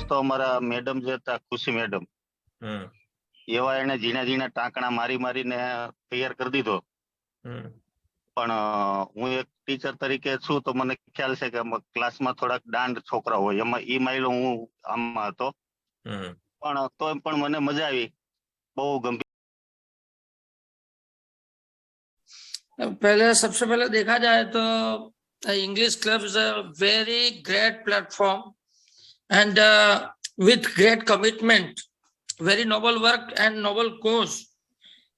તો અમારા મેડમ જે હતા ખુશી મેડમ, એવા એને ઝીણા ઝીણા ટાંકણા મારી મારીને તૈયાર કરી દીધો. પણ હું એક ટીચર તરીકે છું તો મને ખ્યાલ છે કે ક્લાસમાં થોડાક દાંડ છોકરા હોય, એમાં ઈ માયલો હું આમાં હતો. પણ તોય પણ મને મજા આવી, બહુ ગંભીર. पहले सबसे पहले देखा जाए तो English club is a very great platform and with great commitment, very noble work and noble cause,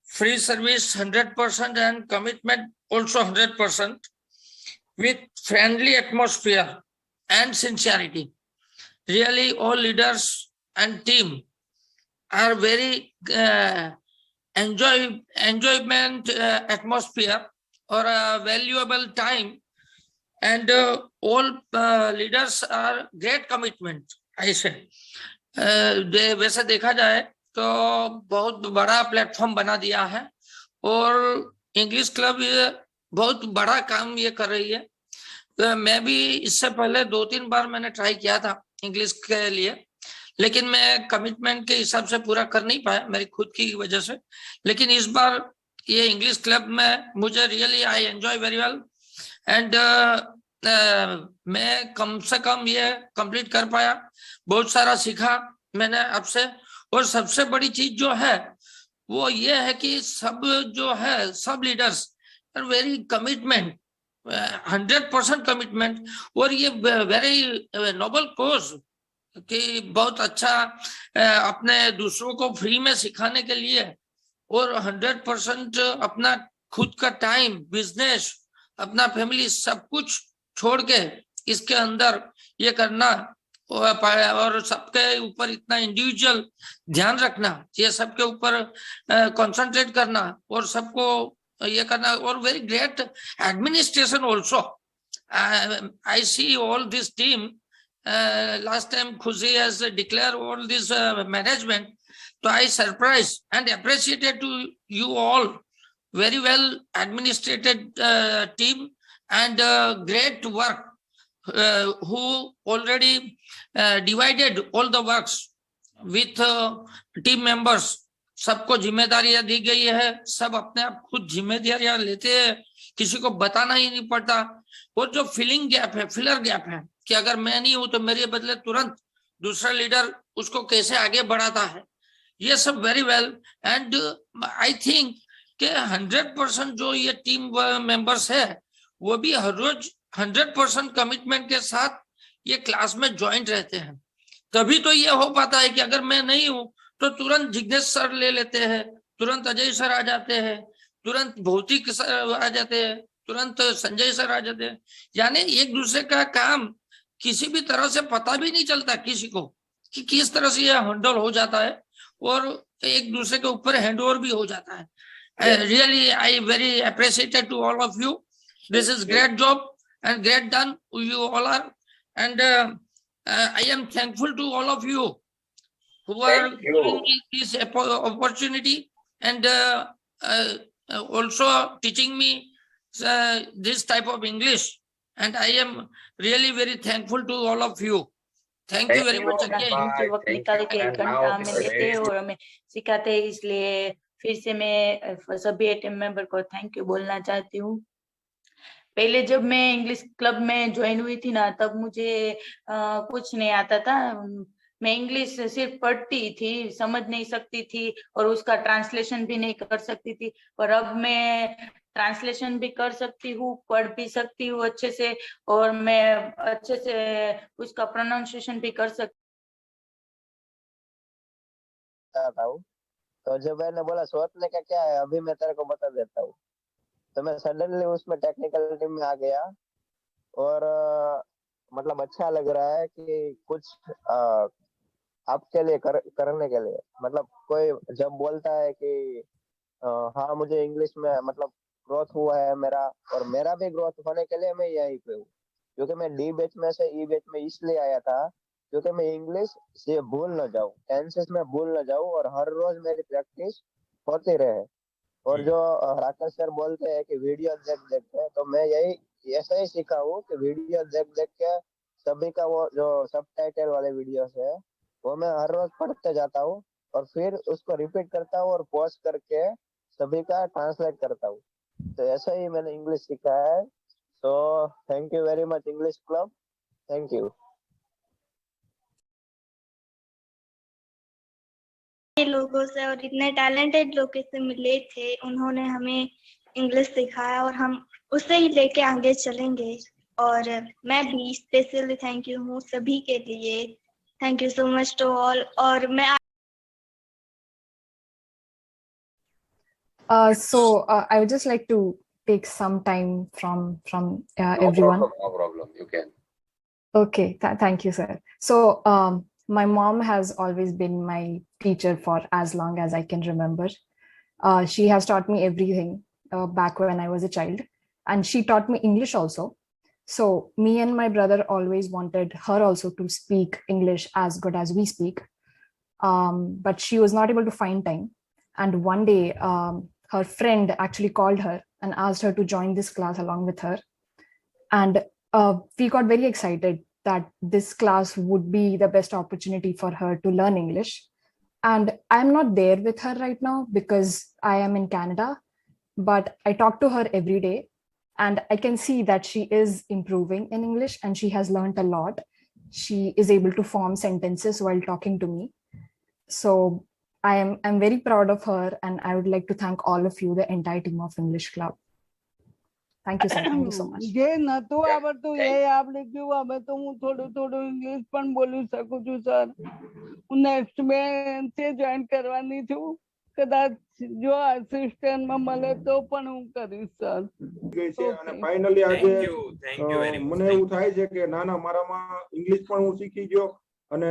free service 100% and commitment also 100%, with friendly atmosphere and sincerity. Really all leaders and team are very enjoyment atmosphere or a valuable time, and all leaders are great commitment, I say. वैसे देखा जाए तो बहुत बड़ा platform बना दिया है और इंग्लिश क्लब ये बहुत बड़ा काम ये कर रही है. तो मैं भी इससे पहले 2-3 बार मैंने ट्राई किया था इंग्लिश के लिए, लेकिन मैं कमिटमेंट के हिसाब से पूरा कर नहीं पाया मेरी खुद की वजह से. लेकिन इस बार ये इंग्लिश क्लब में मुझे really I enjoy very well and मैं कम से कम ये कंप्लीट कर पाया. बहुत सारा सीखा मैंने आपसे. और सबसे बड़ी चीज जो है वो ये है कि सब जो है सब लीडर्स वेरी कमिटमेंट, 100% कमिटमेंट. और ये वेरी नोबल कोज कि बहुत अच्छा अपने दूसरों को फ्री में सिखाने के लिए और 100% अपना खुद का टाइम, बिजनेस, अपना फैमिली सब कुछ छोड़ के इसके अंदर ये करना और सबके ऊपर इतना इंडिविजुअल ध्यान रखना, ये सबके ऊपर कंसंट्रेट करना और सबको ये करना. और very great administration also. I see all this team. Last time Khushi has declared all this management, so I surprised and appreciated to you all. Very well administrated team and great work, who already divided all the works with team members. सबको जिम्मेदारियां दी गई है, सब अपने आप खुद जिम्मेदारियां लेते हैं, किसी को बताना ही नहीं पड़ता. और जो फिलिंग गैप है, फिलर गैप है कि अगर मैं नहीं हूं तो मेरे बदले तुरंत दूसरा लीडर उसको कैसे आगे बढ़ाता है, ये सब very well. And I think कि 100% जो ये टीम मेंबर्स है वो भी हर रोज 100% कमिटमेंट के साथ ये क्लास में ज्वाइंट रहते हैं. तभी तो ये हो पाता है कि अगर मैं नहीं हूं तो तुरंत जिग्नेश सर ले लेते हैं, तुरंत अजय सर आ जाते हैं, तुरंत भौतिक सर आ जाते हैं, तुरंत संजय सर आ जाते हैं. यानी एक दूसरे का काम किसी भी तरह से पता भी नहीं चलता किसी को कि किस तरह से यह हैंडल हो जाता है और एक दूसरे के ऊपर हैंड ओवर भी हो जाता है. Really I very appreciated to all of you. This is great job and great done you all are, and I am thankful to all of you who are giving me this opportunity and also teaching me this type of English, and I am really very thankful to all of you. Thank you very much again. वक्त निकाल के 1 घंटा हमें देते हैं और हमें सिखाते हैं, इसलिए फिर से मैं सभी टीम मेंबर को थैंक यू बोलना चाहती हूँ. पहले जब मैं इंग्लिश क्लब में ज्वाइन हुई थी ना, तब मुझे कुछ नहीं आता था. मैं इंग्लिश सिर्फ पढ़ती थी, समझ नहीं सकती थी और उसका ट्रांसलेशन भी नहीं कर सकती थी. पर अब मैं ट्रांसलेशन भी कर सकती हूँ, पढ़ भी सकती हूँ अच्छे से, और मैं अच्छे से उसका प्रोनाउंसिएशन भी कर सकती हूँ. तो जब मैंने बोला सोचने का क्या है, अभी मैं तेरे को बता देता हूँ. तो मैं सडनली उसमें टेक्निकल टीम में आ गया और मतलब अच्छा लग रहा है कि कुछ आपके लिए करने के लिए. मतलब कोई जब बोलता है कि हाँ मुझे इंग्लिश में मतलब ग्रोथ हुआ है मेरा, और मेरा भी ग्रोथ होने के लिए मैं यहीं पे हूँ. क्योंकि मैं डी बैच में से ई बैच में इसलिए आया था क्योंकि मैं इंग्लिश से भूल न जाऊँ, टेंसेस में भूल न जाऊँ और हर रोज मेरी प्रैक्टिस होती रहे. और जो राकेश सर बोलते हैं कि वीडियो देख देख के, तो मैं यही ऐसा ही सीखा हूँ कि वीडियो देख देख के सभी का वो जो सबटाइटल वाले वीडियोस है वो मैं हर रोज पढ़ते जाता हूँ और फिर उसको रिपीट करता हूँ और पॉज करके सभी का ट्रांसलेट करता हूँ। तो ऐसा ही मैंने इंग्लिश सीखा है। तो thank you very much English club, thank you. लोगों से और इतने टैलेंटेड लोगों से मिले थे, उन्होंने हमें इंग्लिश सिखाया और हम उसे ही लेके आगे चलेंगे। और मैं भी स्पेशली थैंक यू हूँ सभी के लिए। Thank you so much to all. और मैं I would just like to take some time from everyone. No problem. You can. Okay, thank you, sir. So my mom has always been my teacher for as long as I can remember. She has taught me everything back when I was a child, and she taught me English also. So me and my brother always wanted her also to speak English as good as we speak, but she was not able to find time. And one day, her friend actually called her and asked her to join this class along with her. And we got very excited that this class would be the best opportunity for her to learn English. And I'm not there with her right now because I am in Canada, but I talk to her every day and I can see that she is improving in English and she has learned a lot. She is able to form sentences while talking to me. So I'm very proud of her, and I would like to thank all of you, the entire team of English Club. Thank you, sir. Thank you so much. જે નતું આવડતું એ આપણે કેવું હવે તો હું થોડું થોડું ઇંગ્લિશ પણ બોલી શકું છું સર. હું નેક્સ્ટ બેન્ચે જોઈન કરવાની છું. કદાચ જો અસિસ્ટન્ટમાં મળે તો પણ હું કરીશ સર. અને ફાઇનલી આજે મને એવું થાય છે કે ના ના મારામાં ઇંગ્લિશ પણ હું શીખી ગયો અને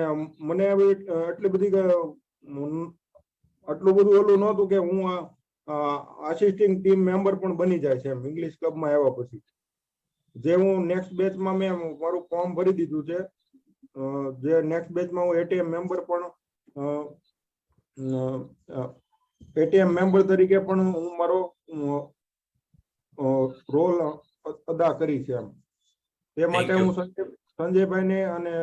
મને હવે એટલી બધી આટલું બધું ઓલું નહોતું કે હું આસિસ્ટિંગ ટીમ મેમ્બર પણ બની જાય છે ઇંગ્લિશ ક્લબમાં આવ્યા પછી. જે હું નેક્સ્ટ બેચમાં મેં મારું ફોર્મ ભરી દીધું છે, જે નેક્સ્ટ બેચમાં હું એટીએમ મેમ્બર પણ એટીએમ મેમ્બર તરીકે પણ હું મારો રોલ અદા કરી છે એમ. તે માટે હું સંજયભાઈને અને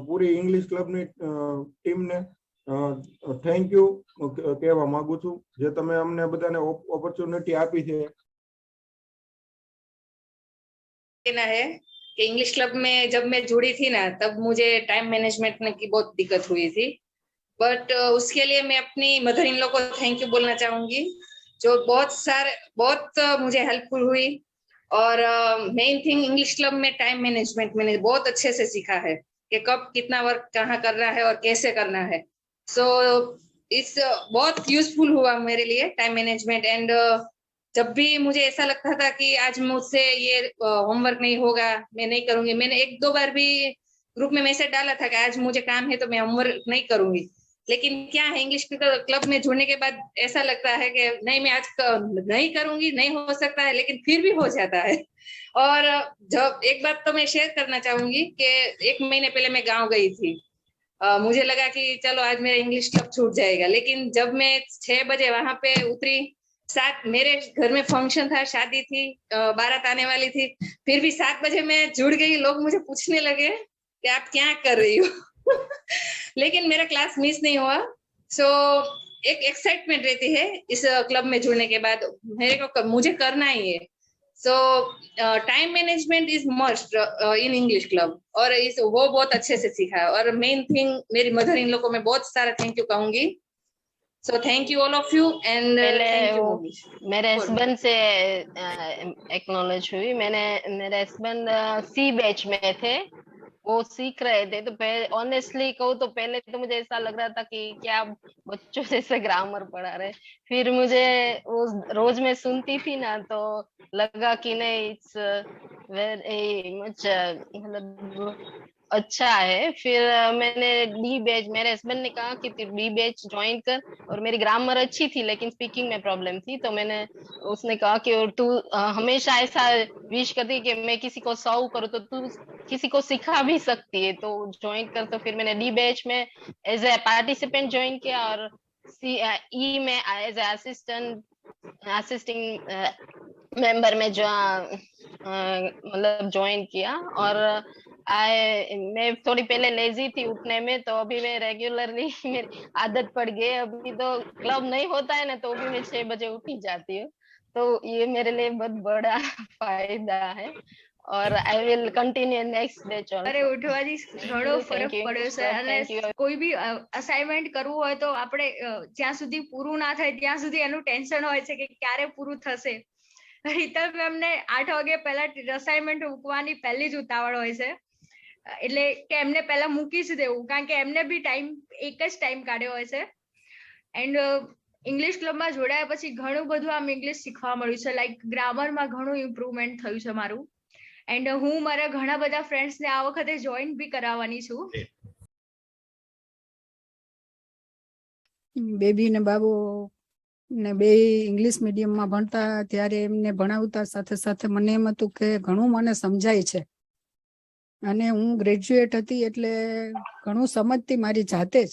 પૂરી ઇંગ્લિશ ક્લબની ટીમને થેન્ક યુ કહેવા માંગુ છું, જે તમે અમને બધાને ઓપોર્ચ્યુનિટી આપી છે. है कि इंग्लिश क्लब में जब मैं जुड़ी थी ना, तब मुझे टाइम मैनेजमेंट की बहुत दिक्कत हुई थी, बट उसके लिए मैं अपनी मदर इन लॉ को थैंक यू बोलना चाहूंगी, जो बहुत मुझे हेल्पफुल हुई। और मेन थिंग इंग्लिश क्लब में टाइम मैनेजमेंट मैंने बहुत अच्छे से सीखा है कि कब कितना वर्क कहाँ करना है और कैसे करना है। सो इस बहुत यूजफुल हुआ मेरे लिए टाइम मैनेजमेंट। एंड जब भी मुझे ऐसा लगता था कि आज मुझसे ये होमवर्क नहीं होगा, मैं नहीं करूंगी, मैंने 1-2 बार भी ग्रुप में मैसेज डाला था कि आज मुझे काम है तो मैं होमवर्क नहीं करूंगी। लेकिन क्या है, इंग्लिश क्लब में जुड़ने के बाद ऐसा लगता है कि नहीं मैं आज नहीं करूंगी, नहीं हो सकता है, लेकिन फिर भी हो जाता है। और जब एक बात तो मैं शेयर करना चाहूंगी कि 1 महीने पहले मैं गाँव गई थी। मुझे लगा कि चलो आज मेरा इंग्लिश क्लब छूट जाएगा, लेकिन जब मैं 6 बजे वहां पे उतरी, मेरे घर में फंक्शन था, शादी थी, बारात आने वाली थी, फिर भी 7 बजे मैं जुड़ गई। लोग मुझे पूछने लगे कि आप क्या कर रही हो लेकिन मेरा क्लास मिस नहीं हुआ। सो एक एक्साइटमेंट रहती है इस क्लब में जुड़ने के बाद, मुझे करना ही है। सो time management is must in English club, और वो बहुत अच्छे से सीखा है। और मेन थिंग मेरी मदर इन लोग को मैं बहुत सारा थैंक यू कहूंगी। So thank you all of you and thank you मेरे हस्बैंड से एक्नॉलेज हुई। मेरे हस्बैंड सी बैच में थे, वो सीख रहे थे, तो ऑनेस्टली कहूँ तो पहले तो मुझे ऐसा लग रहा था कि क्या बच्चों जैसे ग्रामर पढ़ा रहे। फिर मुझे वो रोज मैं सुनती थी ना, तो लगा कि नहीं इट्स वेरी मच मतलब अच्छा है। फिर मैंने डी बैच, मेरे हस्बैंड ने कहा कि डी बैच ज्वाइन कर, और मेरी ग्रामर अच्छी थी लेकिन स्पीकिंग में प्रॉब्लम थी, तो उसने कहा कि तू हमेशा ऐसा विश करती कि मैं किसी को सर्व करूँ तो तू किसी को सिखा भी सकती है, तो ज्वाइन कर। तो फिर मैंने डी बैच में एज ए पार्टिसिपेंट ज्वाइन किया, और ई में एज ए असिस्टिंग मेंबर में जो मतलब ज्वाइन किया। और मैं थोड़ी पहले लेजी थी उठने में, तो अभी मैं रेगुलरली मेरी आदत पड़ गई। अभी तो क्लब नहीं होता है ना, तो भी मैं 6 बजे उठ ही जाती हूँ। तो ये मेरे लिए बहुत बड़ा फायदा है, और I will continue next day. અરે ઉઠવાથી ઘણો ફરક પડ્યો છે, અને કોઈ બી અસાઇનમેન્ટ કરવું હોય તો આપણે જ્યાં સુધી પૂરું ના થાય ત્યાં સુધી એનું ટેન્શન હોય છે કે ક્યારે પૂરું થશે. રીતલ મેમને 8 વાગે પહેલા અસાઇનમેન્ટ મૂકવાની પહેલી જ ઉતાવળ હોય છે, એટલે કે એમને પહેલા મૂકી જ દેવું, કારણ કે એમને બી ટાઈમ એક જ ટાઈમ કાઢ્યો હોય છે. એન્ડ ઇંગ્લિશ ક્લબમાં જોડાયા પછી ઘણું બધું આમ ઇંગ્લિશ શીખવા મળ્યું છે. લાઈક ગ્રામરમાં ઘણું ઇમ્પ્રુવમેન્ટ થયું છે મારું. એન્ડ હું મારા ઘણા બધા ફ્રેન્ડ્સને આ વખતે જોઈન બી કરાવવાની છું. બેબી ને બાબુ ને બે ઇંગ્લિશ મીડિયમમાં ભણતા ત્યારે એમને ભણાવતા સાથે સાથે મને એમ હતું કે ઘણું મને સમજાય છે, અને હું ગ્રેજ્યુએટ હતી એટલે ઘણું સમજતી મારી જાતે જ,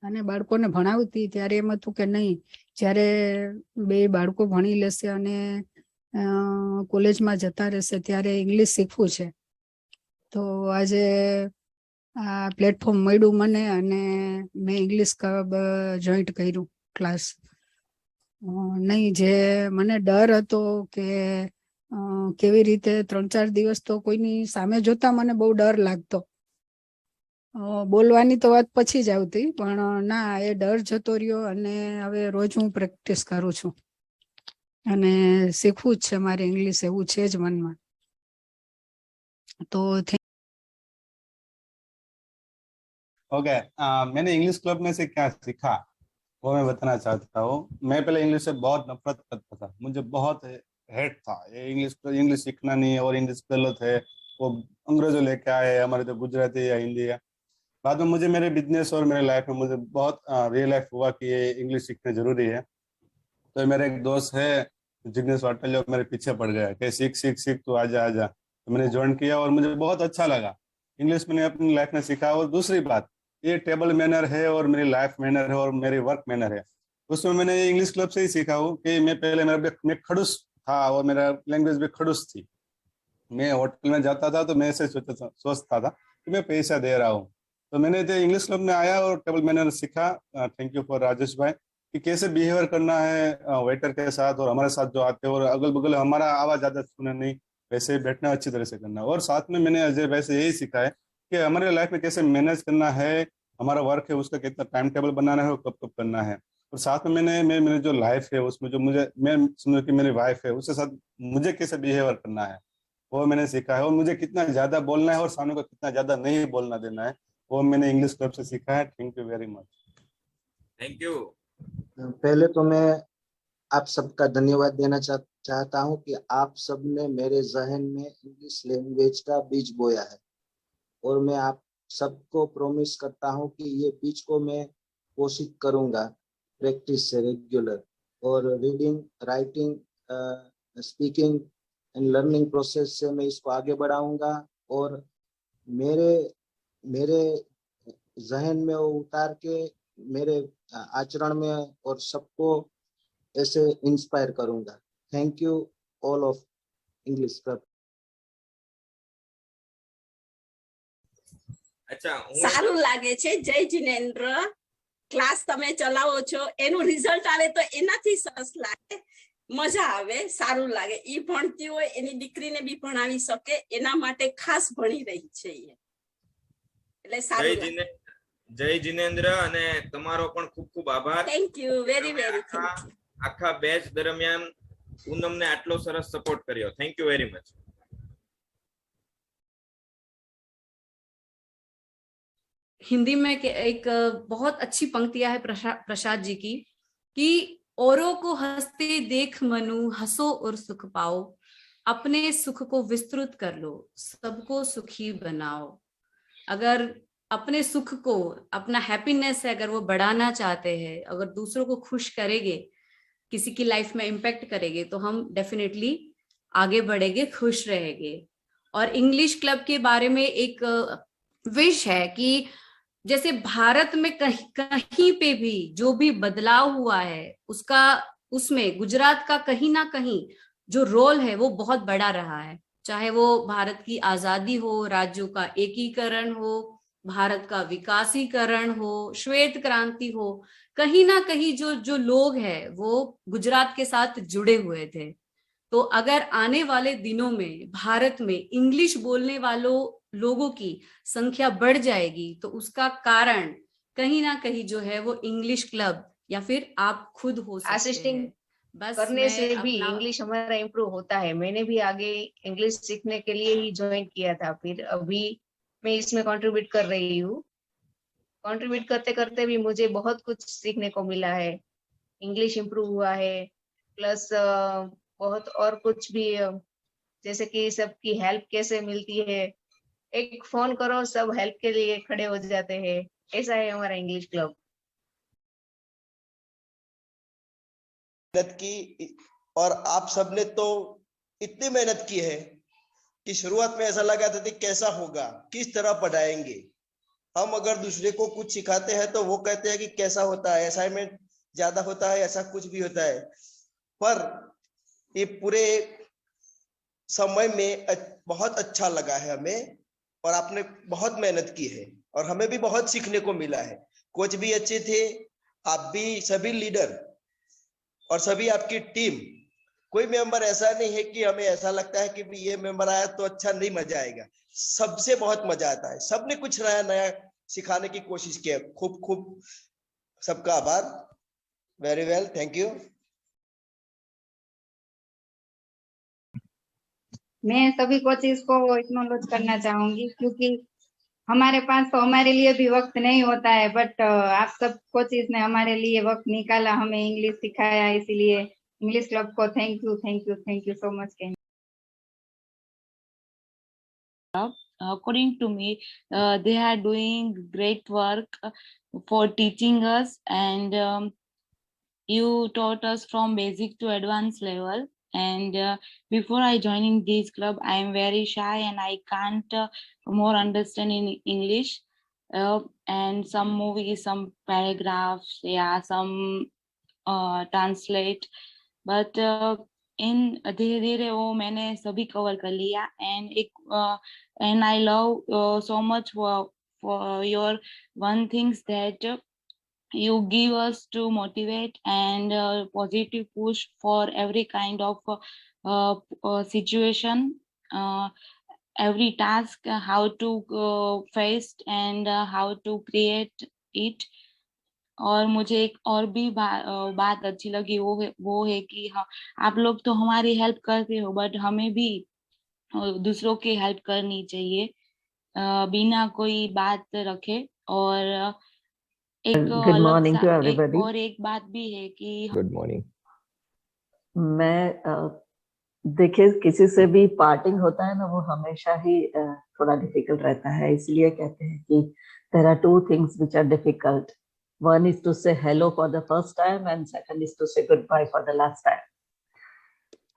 અને બાળકોને ભણાવતી ત્યારે એમ હતું કે નહીં, જ્યારે બે બાળકો ભણી લેશે અને કોલેજમાં જતા રહેશે ત્યારે ઇંગ્લિશ શીખવું છે. તો આજે આ પ્લેટફોર્મ મળ્યું મને, અને મેં ઇંગ્લિશ ક્લબ જોઈન્ટ કર્યું ક્લાસ. નહીં, જે મને ડર હતો કે કેવી રીતે 3-4 દિવસ તો કોઈની સામે જોતા મને બહુ ડર લાગતો. બોલવાની તો વાત પછી જ આવતી, પણ ના, એ ડર જતો રહ્યો, અને હવે રોજ હું પ્રેક્ટિસ કરું છું, અને શીખવું જ છે મારે ઇંગ્લિશ, એવું છે જ મનમાં. तो ओके, मैंने इंग्लिश क्लब में से क्या सीखा वो मैं बताना चाहता हूँ। मैं पहले इंग्लिश से बहुत नफरत करता था, मुझे बहुत हेट था ये इंग्लिश सीखना नहीं है और इंग्लिश गलत है, वो अंग्रेजों लेके आए, हमारे तो गुजराती या हिंदी है। बाद में मुझे मेरे बिजनेस और मेरे लाइफ में मुझे बहुत रियलाइज हुआ कि ये इंग्लिश सीखना जरूरी है। तो मेरा एक दोस्त है जिग्नेश वाटल, जो मेरे पीछे पड़ गया कि सीख सीख सीख तू आजा आजा। तो मैंने ज्वाइन किया और मुझे बहुत अच्छा लगा, इंग्लिश मैंने अपनी लाइफ में सीखा। और दूसरी बात, ये टेबल मैनर है और मेरी लाइफ मैनर है और मेरी वर्क मैनर है, उसमें मैंने ये इंग्लिश क्लब से ही सीखा हूँ कि मैं पहले मैं खड़ूस था और मेरा लैंग्वेज भी खड़ूस थी। मैं होटल में जाता था तो मैं ऐसे सोचता था कि मैं पैसा दे रहा हूँ। तो मैंने तो इंग्लिश क्लब में आया और टेबल मैनर सीखा। थैंक यू फॉर राजेश भाई, कि कैसे बिहेवियर करना है वेटर के साथ और हमारे साथ जो आते हैं, और अगल बगल हमारा आवाज ज्यादा सुनना नहीं, वैसे बैठना अच्छी तरह से करना। और साथ में मैंने अजय भाई से यही सीखा है कि हमारे लाइफ में कैसे मैनेज करना है, हमारा वर्क है उसका कितना टाइम टेबल बनाना है और कब कब करना है। और साथ में मेरी जो लाइफ है उसमें जो मैं समझो कि मेरी वाइफ है, उसके साथ मुझे कैसे बिहेवियर करना है वो मैंने सीखा है। और मुझे कितना ज्यादा बोलना है और सामने को कितना ज्यादा नहीं बोलना देना है, वो मैंने इंग्लिश क्लब से सीखा है। Thank you very much. Thank you. पहले तो मैं आप सबका धन्यवाद देना चाहता हूं कि आप सब ने मेरे जहन में इंग्लिश लैंग्वेज का बीज बोया है, और मैं आप सबको प्रॉमिस करता हूं कि ये बीज को मैं पोषित करूंगा प्रैक्टिस से रेगुलर, और reading, writing, speaking and learning process से मैं इसको आगे बढ़ाऊंगा, और मेरे जहन में वो उतार के मेरे आचरण में और सबको ऐसे इंस्पायर करूंगा। Thank you all of English club. સારું લાગે છે જય જીનેન્દ્ર, ક્લાસ તમે ચલાવો છો, એનું રિઝલ્ટ આવે તો એનાથી સરસ લાગે, મજા આવે, સારું લાગે. ઈ ભણતી હોય એની દીકરીને બી ભણાવી શકે, એના માટે ખાસ ભણી રહી છે એ, એટલે સારું લાગે. જય જીનેન્દ્ર, અને તમારો પણ ખૂબ ખૂબ આભાર. Thank you, very very thank you. આખા બેચ દરમિયાન પૂનમને આટલો સરસ સપોર્ટ કર્યો. Thank you very much. Hindi में एक बहुत अच्छी पंक्तियां है प्रसाद जी की, कि औरों को हंसते देख मनु हंसो और सुख पाओ, अपने सुख को विस्तृत कर लो, सबको सुखी बनाओ. अगर अपने सुख को, अपना हैप्पीनेस है, अगर वो बढ़ाना चाहते हैं, अगर दूसरों को खुश करेंगे, किसी की लाइफ में इम्पैक्ट करेंगे, तो हम डेफिनेटली आगे बढ़ेंगे, खुश रहेंगे. और इंग्लिश क्लब के बारे में एक विश है कि जैसे भारत में कहीं पे भी जो भी बदलाव हुआ है, उसमें गुजरात का कहीं ना कहीं जो रोल है वो बहुत बड़ा रहा है. चाहे वो भारत की आजादी हो, राज्यों का एकीकरण हो, भारत का विकासीकरण हो, श्वेत क्रांति हो, कहीं ना कहीं जो लोग हैं वो गुजरात के साथ जुड़े हुए थे। तो अगर आने वाले दिनों में भारत में इंग्लिश बोलने वालों लोगों की संख्या बढ़ जाएगी तो उसका कारण कहीं ना कहीं जो है वो इंग्लिश क्लब या फिर आप खुद हो सकते असिस्टिंग हैं। बस करने से मैं भी अपना इंग्लिश हमारा इम्प्रूव होता है। मैंने भी आगे इंग्लिश सीखने के लिए ही ज्वाइन किया था, फिर अभी मैं इसमें कंट्रीब्यूट कर रही हूँ। कंट्रीब्यूट करते करते भी मुझे बहुत कुछ सीखने को मिला है, इंग्लिश इम्प्रूव हुआ है, प्लस बहुत और कुछ भी, जैसे कि सबकी हेल्प कैसे मिलती है, एक फोन करो सब हेल्प के लिए खड़े हो जाते हैं, ऐसा है हमारा इंग्लिश क्लब। मेहनत की और आप सबने तो इतनी मेहनत की है कि शुरुआत में ऐसा लगा था कि कैसा होगा, किस तरह पढ़ाएंगे। हम अगर दूसरे को कुछ सिखाते हैं तो वो कहते हैं कि कैसा होता है, असाइनमेंट ज्यादा होता है, ऐसा कुछ भी होता है। पर ये पूरे समय में बहुत अच्छा लगा है हमें, और आपने बहुत मेहनत की है और हमें भी बहुत सीखने को मिला है। कोच भी अच्छे थे, आप भी, सभी लीडर और सभी आपकी टीम। कोई मेंबर ऐसा नहीं है कि हमें ऐसा लगता है कि ये मेंबर आया तो अच्छा नहीं मजा आएगा। सबसे बहुत मजा आता है, सबने कुछ नया नया सिखाने की कोशिश की है। खूब खूब सबका आभार। Very well, thank you. मैं सभी कोचेस को एक्नॉलेज करना चाहूंगी, क्योंकि हमारे पास तो हमारे लिए भी वक्त नहीं होता है, बट आप सब कोचेस ने हमारे लिए वक्त निकाला, हमें इंग्लिश सिखाया, इसीलिए इंग्लिश क्लब को thank you, thank you, thank you so much. According to me, they are doing great work for teaching us, and you taught us from basic to advanced level. And before I joining this club, I am very shy and I can't more understand in English, and some movies, some paragraphs, yeah, some translate, but in धीरे धीरे वो मैंने सभी cover कर लिया। And I love so much for your one things that you give us to motivate and positive push for every kind of situation, every task, how to face and how to create it. और मुझे एक और भी बात अच्छी लगी, वो है कि हाँ, आप लोग तो हमारी हेल्प करते हो, बट हमें भी दूसरों की हेल्प करनी चाहिए बिना कोई बात रखे। और एक गुड मॉर्निंग टू एवरीबॉडी। और एक बात भी है कि गुड मॉर्निंग। मैं देखिए, किसी से भी पार्टिंग होता है ना, वो हमेशा ही थोड़ा डिफिकल्ट रहता है। इसलिए कहते हैं कि there are two things which are difficult. One is to say hello for the first time and second is to say goodbye for the last time.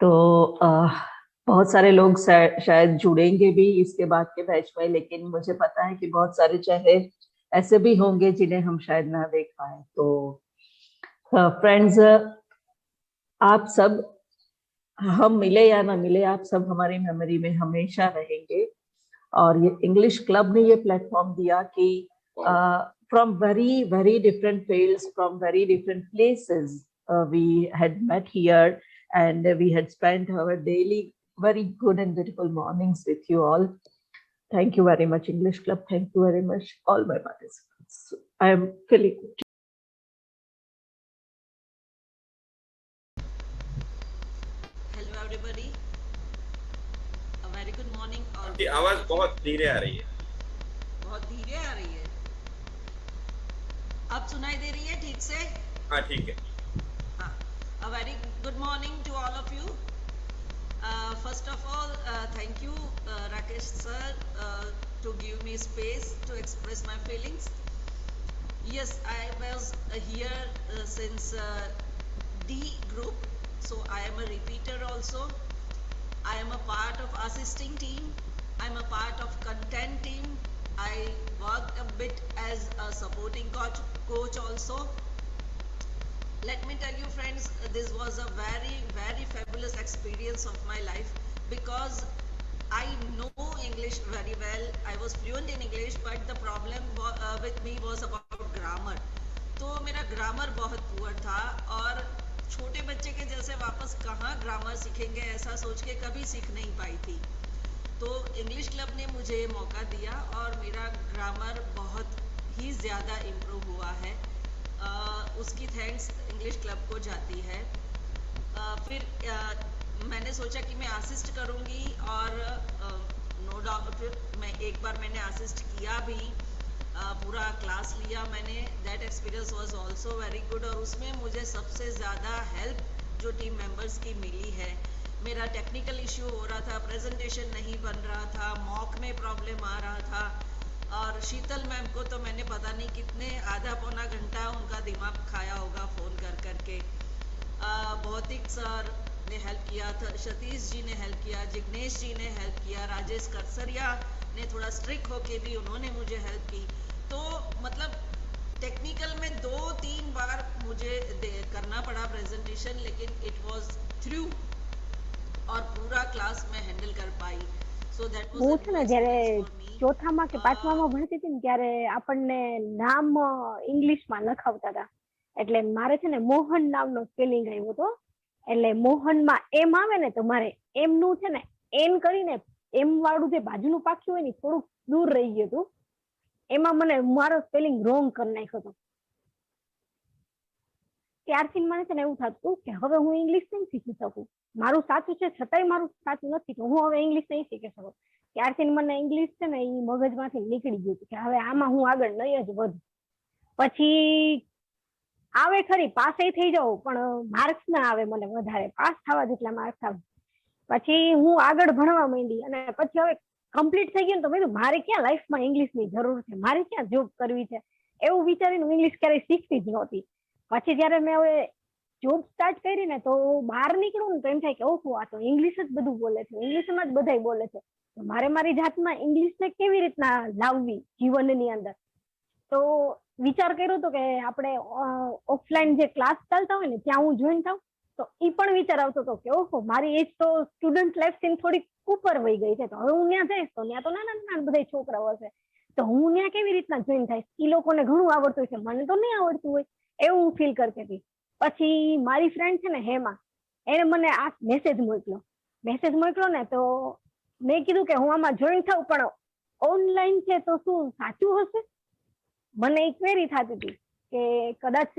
तो बहुत सारे लोग शायद जुड़ेंगे भी इसके बाद के बैच में, लेकिन मुझे पता है कि बहुत सारे चेहरे ऐसे भी होंगे जिन्हें हम शायद ना देख पाए। तो फ्रेंड्स, आप सब, हम मिले या ना मिले, आप सब हमारी मेमोरी में हमेशा रहेंगे। और ये इंग्लिश क्लब ने ये प्लेटफॉर्म दिया कि from very different fields, from very different places, we had met here and we had spent our daily very good and beautiful mornings with you all. Thank you very much, English Club. Thank you very much, all my participants. I am feeling good. Hello everybody. A very good morning. आपकी आवाज बहुत धीरे आ रही है। बहुत धीरे आ रही है। अब सुनाई दे रही है ठीक से? हाँ, ठीक है। हाँ, a very good morning to all of you. First of all, thank you, Rakesh sir, to give me space to express my feelings. Yes, I was here since D group, so I am a repeater also. I am a part of assisting team. I am a part of content team. I worked a bit as a supporting coach also. Let me tell you friends, this was a very fabulous experience of my life, because I know English very well. I was fluent in English, but the problem with me was about grammar. तो मेरा grammar बहुत poor था और छोटे बच्चे के जैसे वापस कहाँ ग्रामर सीखेंगे ऐसा सोच के कभी सीख नहीं पाई थी। तो इंग्लिश क्लब ने मुझे मौका दिया और मेरा ग्रामर बहुत ही ज़्यादा इम्प्रूव हुआ है। उसकी थैंक्स इंग्लिश क्लब को जाती है। फिर मैंने सोचा कि मैं असिस्ट करूँगी और नो डाउट मैंने असिस्ट किया भी, पूरा क्लास लिया मैंने। That experience was also very good और उसमें मुझे सबसे ज़्यादा हेल्प जो टीम मेंबर्स की मिली है। मेरा टेक्निकल इश्यू हो रहा था, प्रेजेंटेशन नहीं बन रहा था, मॉक में प्रॉब्लम आ रहा था और शीतल मैम को तो मैंने पता नहीं कितने आधा पौना घंटा उनका दिमाग खाया होगा फ़ोन कर करके। भौतिक सर ने हेल्प किया था, सतीश जी ने हेल्प किया, जिग्नेश जी ने हेल्प किया, राजेश करसरिया ने थोड़ा स्ट्रिक्ट होके भी उन्होंने मुझे हेल्प की। तो मतलब टेक्निकल में 2-3 बार मुझे करना पड़ा प्रेजेंटेशन, लेकिन इट वाज थ्रू और पूरा क्लास में हैंडल कर पाई। सो दैट वाज હું છે ને જ્યારે ચોથામાં કે પાંચમામાં ભણતી હતી ને ત્યારે આપણને નામ ઇંગ્લિશમાં લખાવતા હતા, એટલે મારે છે ને મોહન નામનો સ્પેલિંગ આવ્યો હતો। એટલે મોહનમાં એમ આવે ને તો મારે એમ નું છે ને એન કરીને એમ વાળું જે બાજુનું પાખ્યું હોય ને થોડુંક દૂર રહી ગયું હતું, એમાં મને મારો સ્પેલિંગ રોંગ કરી નાખ્યો હતો। ત્યારથી મને છે ને એવું થતું કે હવે હું ઇંગ્લિશ નહીં શીખી શકું, મારું સાચું છે છતાંય મારું સાચું નથી તો હું હવે ઇંગ્લિશ નહીં શીખી શકું। ત્યારથી મને ઇંગ્લિશ છે ને એ મગજમાંથી નીકળી ગયું કે હવે આમાં હું આગળ નહીં જ વધું। પછી આવે ખરી પાસ થઈ જાઉં પણ માર્ક્સ ના આવે મને વધારે, પાસ થવા જેટલા માર્ક્સ આવે। પછી હું આગળ ભણવા માંડી અને પછી હવે કમ્પ્લીટ થઈ ગયું તો મેં કીધું મારે ક્યાં લાઈફમાં ઇંગ્લિશની જરૂર છે, મારે ક્યાં જોબ કરવી છે, એવું વિચારીને હું ઇંગ્લિશ ક્યારેય શીખતી જ નહોતી। પછી જયારે મેં હવે જોબ સ્ટાર્ટ કરી ને તો બહાર નીકળું ને તો એમ થાય કે ઓહો આ તો ઇંગ્લિશ જ બધું બોલે છે, ઇંગ્લિશમાં જ બધાય બોલે છે, તો મારે મારી જાતમાં ઇંગ્લિશને કેવી રીતના લાવવી જીવનની અંદર। તો વિચાર કર્યો હતો કે આપણે ઓફલાઈન જે ક્લાસ ચાલતા હોય ને ત્યાં હું જોઈન થાઉં, તો એ પણ વિચાર આવતો હતો કે ઓહો મારી એજ તો સ્ટુડન્ટ લાઈફ થી થોડીક ઉપર વહી ગઈ છે, તો હવે હું ત્યાં જઈશ તો ત્યાં તો નાના નાના બધા છોકરાઓ હશે, તો હું ત્યાં કેવી રીતના જોઈન થઈશ, એ લોકોને ઘણું આવડતું છે મને તો નહીં આવડતું હોય એવું હું ફીલ કરતી હતી। પછી મારી ફ્રેન્ડ છે ને હેમા, એને મને આ મેસેજ મોકલ્યો ને તો મેં કીધું કે હું આમાં જોઈન થાઉં પણ ઓનલાઈન છે તો શું સાચું હશે, મને એક ક્વેરી થતી હતી કે કદાચ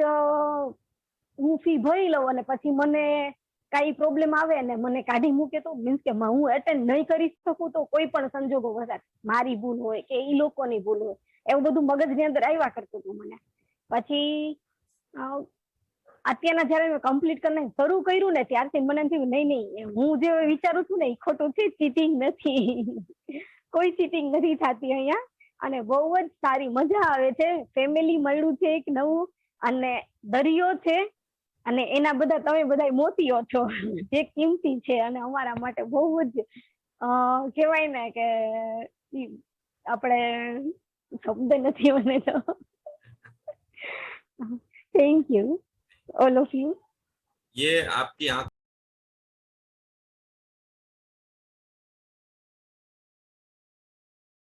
હું ફી ભરી લઉં અને પછી મને કઈ પ્રોબ્લેમ આવે અને મને કાઢી મૂકે તો, મીન્સ કે હું એટેન્ડ નહીં કરી શકું તો કોઈ પણ સંજોગો વગર મારી ભૂલ હોય કે એ લોકોની ભૂલ હોય, એવું બધું મગજની અંદર આવ્યા કરતું હતું મને। પછી અત્યારના જયારે મેં કમ્પ્લીટ કરીને શરૂ કર્યું ને ત્યારથી મને એમ થયું નહીં હું જે વિચારું છું ને એ ખોટું છે, ચીટિંગ નથી, કોઈ ચીટિંગ નથી થતી અહીંયા અને બહુ જ સારી મજા આવે છે। ફેમિલી મળ્યું છે એક નવું અને દરિયો છે અને એના બધા તમે બધા મોતીઓ છો જે કિંમતી છે અને અમારા માટે બહુ જ કહેવાય ને કે આપણે શબ્દ નથી મને તો। Thank you all of you. ये आपकी आंख